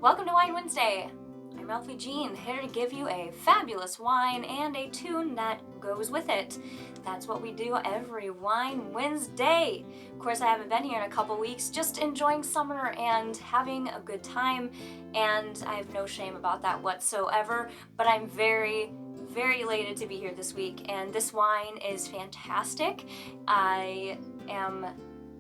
Welcome to Wine Wednesday. I'm Elfie Jean, here to give you a fabulous wine and a tune that goes with it. That's what we do every Wine Wednesday. Of course, I haven't been here in a couple weeks, just enjoying summer and having a good time, and I have no shame about that whatsoever, but I'm very elated to be here this week, and this wine is fantastic. I am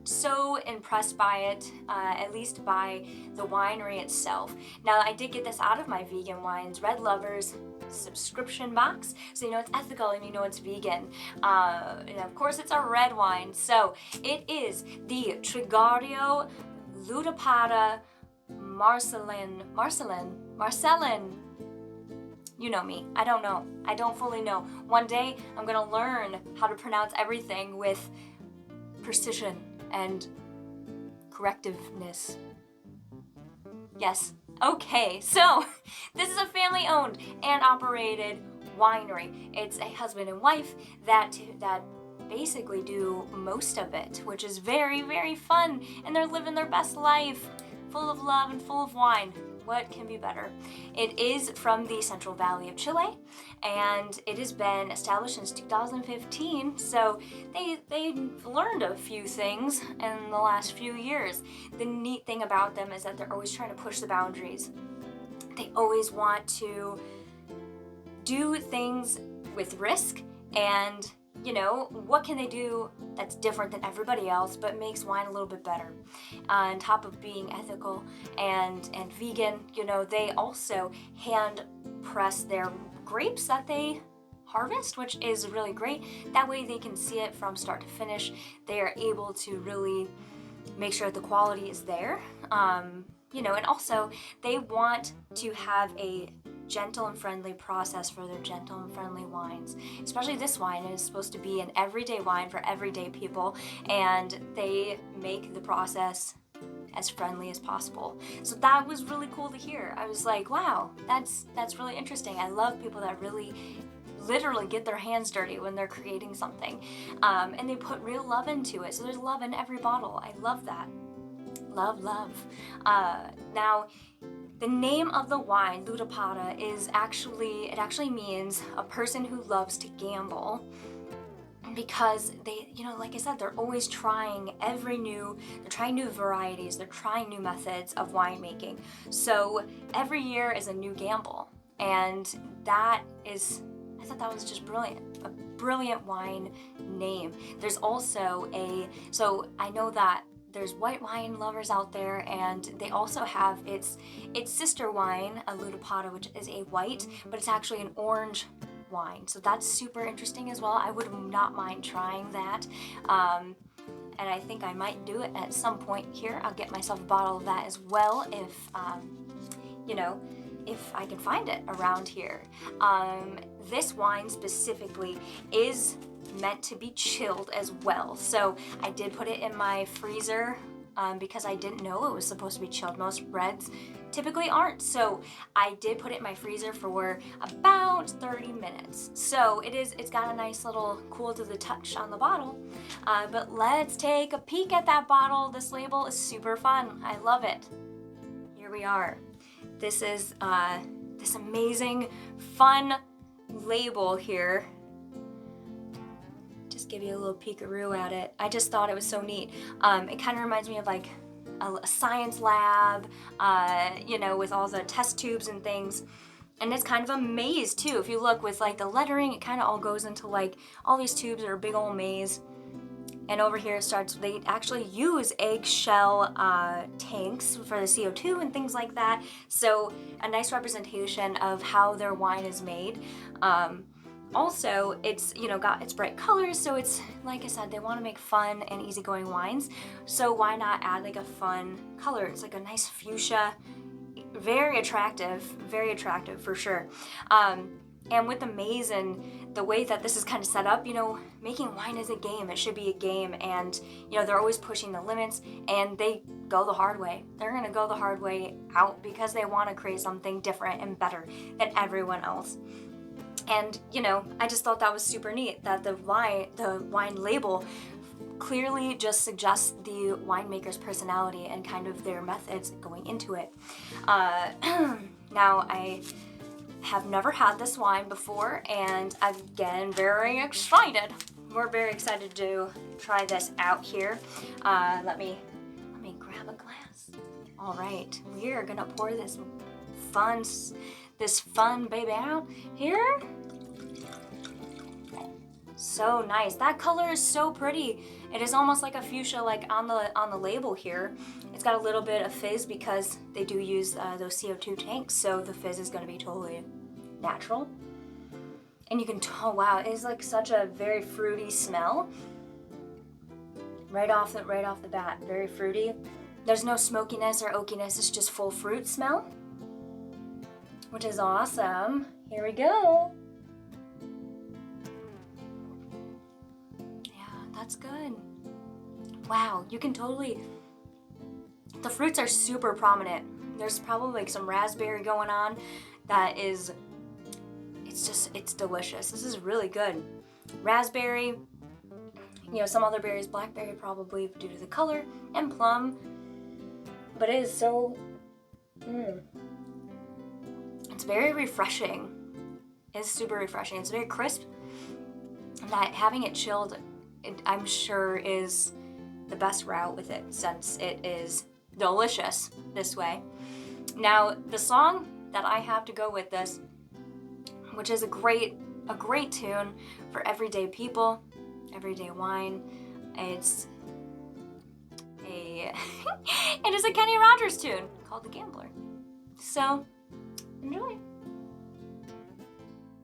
so impressed by it, at least by the winery itself. Now, I did get this out of my Vegan Wines Red Lovers subscription box, so you know it's ethical and you know it's vegan. And of course it's a red wine, so it is the Tringario Ludopata Marselan. You know me, I don't know. I don't fully know. One day I'm gonna learn how to pronounce everything with precision and correctiveness. Yes. Okay, so this is a family-owned and operated winery. It's a husband and wife that basically do most of it, which is very fun, and they're living their best life, full of love and full of wine. What can be better? It is from the Central Valley of Chile, and it has been established since 2015, so they've learned a few things in the last few years. The neat thing about them is that they're always trying to push the boundaries. They always want to do things with risk, and you know, what can they do that's different than everybody else but makes wine a little bit better? On top of being ethical and vegan, you know, they also hand press their grapes that they harvest, which is really great. That way they can see it from start to finish. They are able to really make sure that the quality is there. You know, and also they want to have a gentle and friendly process for their gentle and friendly wines. Especially this wine is supposed to be an everyday wine for everyday people, and they make the process as friendly as possible. So that was really cool to hear. I was like, wow, that's really interesting. I love people that really literally get their hands dirty when they're creating something, and they put real love into it. So there's love in every bottle. I love that. Love. Now, the name of the wine, Ludopata, it actually means a person who loves to gamble, because they, you know, like I said, they're always trying they're trying new varieties, they're trying new methods of winemaking. So every year is a new gamble, and I thought that was just brilliant. A brilliant wine name. There's also so I know that there's white wine lovers out there, and they also have its sister wine, a Ludopata, which is a white, but it's actually an orange wine. So that's super interesting as well. I would not mind trying that. And I think I might do it at some point here. I'll get myself a bottle of that as well if, you know, if I can find it around here. This wine specifically is meant to be chilled as well, so I did put it in my freezer because I didn't know it was supposed to be chilled. Most reds typically aren't, so I did put it in my freezer for about 30 minutes. So it's got a nice little cool to the touch on the bottle, but let's take a peek at that bottle. This label is super fun. I love it. Here we are. This is this amazing fun label here. Just give you a little peekaroo at it. I just thought it was so neat. It kind of reminds me of like a science lab, you know, with all the test tubes and things. And it's kind of a maze too. If you look with like the lettering, it kind of all goes into like all these tubes are a big old maze. And over here they actually use eggshell tanks for the CO2 and things like that. So a nice representation of how their wine is made. Also, it's, you know, got its bright colors, so it's, like I said, they want to make fun and easygoing wines, so why not add like a fun color? It's like a nice fuchsia, very attractive for sure. And with the maze and the way that this is kind of set up, you know, making wine is a game. It should be a game, and you know, they're always pushing the limits, and they go the hard way. They're gonna go the hard way out because they want to create something different and better than everyone else. And you know, I just thought that was super neat that the wine label clearly just suggests the winemaker's personality and kind of their methods going into it. Now, I have never had this wine before, and I'm getting very excited. We're very excited to try this out here. Let me grab a glass. All right, we are gonna pour this fun baby out here. So nice. That color is so pretty. It is almost like a fuchsia, like on the label here. It's got a little bit of fizz because they do use those CO2 tanks, so the fizz is going to be totally natural. And you can, oh wow, it is like such a very fruity smell. Right off the bat, very fruity. There's no smokiness or oakiness. It's just full fruit smell, which is awesome. Here we go. That's good. Wow, you can totally, the fruits are super prominent. There's probably like some raspberry going on that is, it's delicious. This is really good. Raspberry, you know, some other berries, blackberry probably due to the color, and plum, but it is so, it's very refreshing. It's super refreshing. It's very crisp. That having it chilled, I'm sure is the best route with it, since it is delicious this way. Now, the song that I have to go with this, which is a great tune for everyday people, everyday wine. It is a Kenny Rogers tune called The Gambler. So, enjoy.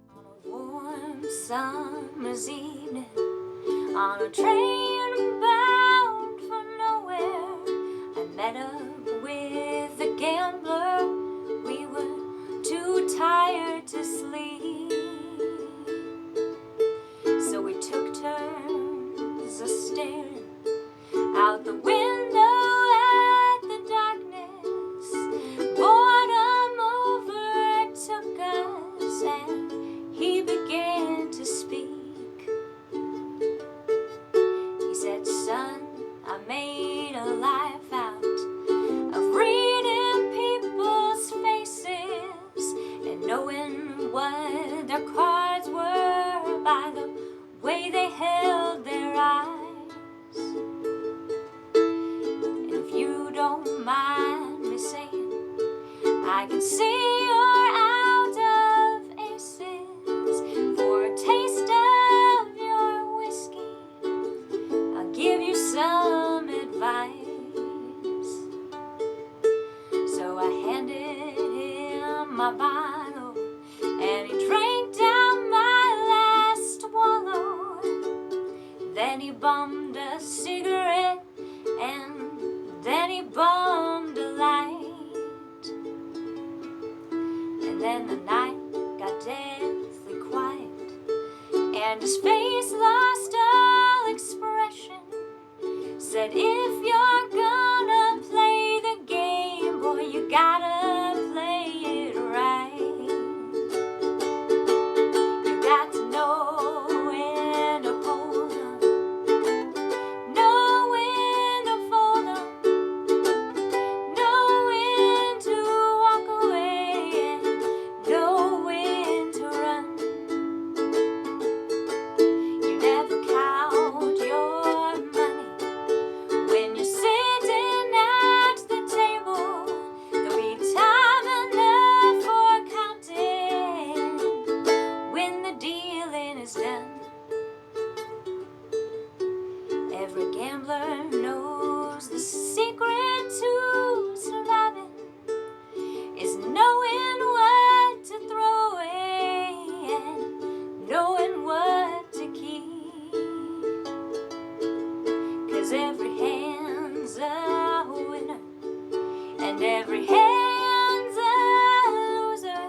On a warm summer's evening, on a train bound for nowhere, I met up with a gambler. We were too tired to sleep, so we took turns a staring out the window at the darkness. Boredom overtook us, and he began to speak. Said, son, I made a life out of reading people's faces and knowing what their cards were by the way they held their eyes. And if you don't mind me saying, I can see you're out of aces. For a taste of your whiskey, I'll give you some advice. So I handed him my bottle, and he drank down my last swallow. Then he bummed a cigarette, and then he bummed a light. And then the night got deathly quiet, and his face lost all expression. Said, if you're gonna play the game, boy, you gotta play it right. You got to know when to hold 'em, know when to fold 'em, know when to walk away, and know when to run. You never count your money when you're sitting at the table. There'll be time enough for counting when the dealing is done. Every gambler knows the secret to surviving is knowing what to throw away and knowing what to keep. 'Cause every hand's a winner and every hand's a loser,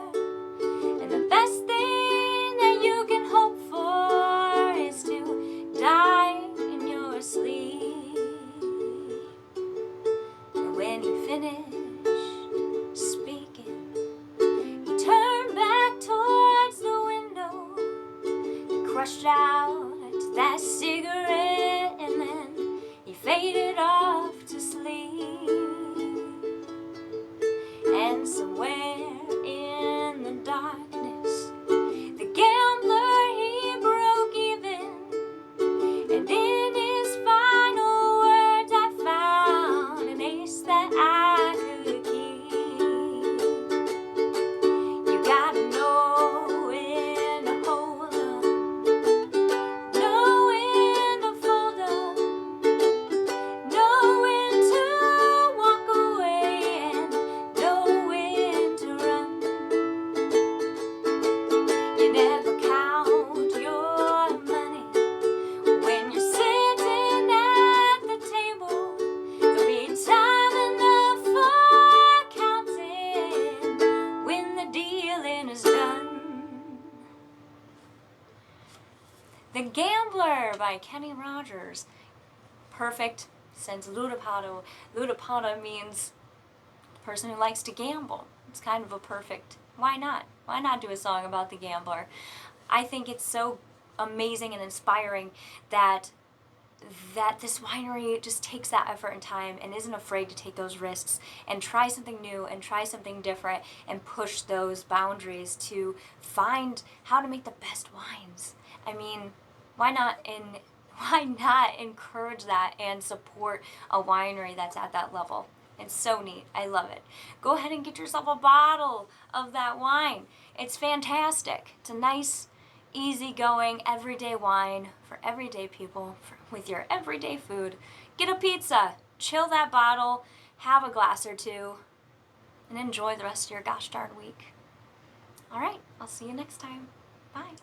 and the best thing that you can hope for is to die in your sleep. by Kenny Rogers. Perfect, since Ludopata means person who likes to gamble. It's kind of a perfect, why not? Why not do a song about the gambler? I think it's so amazing and inspiring that this winery just takes that effort and time and isn't afraid to take those risks and try something new and try something different and push those boundaries to find how to make the best wines. I mean, why not encourage that and support a winery that's at that level? It's so neat. I love it. Go ahead and get yourself a bottle of that wine. It's fantastic. It's a nice, easygoing, everyday wine for everyday people with your everyday food. Get a pizza, chill that bottle, have a glass or two, and enjoy the rest of your gosh darn week. All right, I'll see you next time. Bye.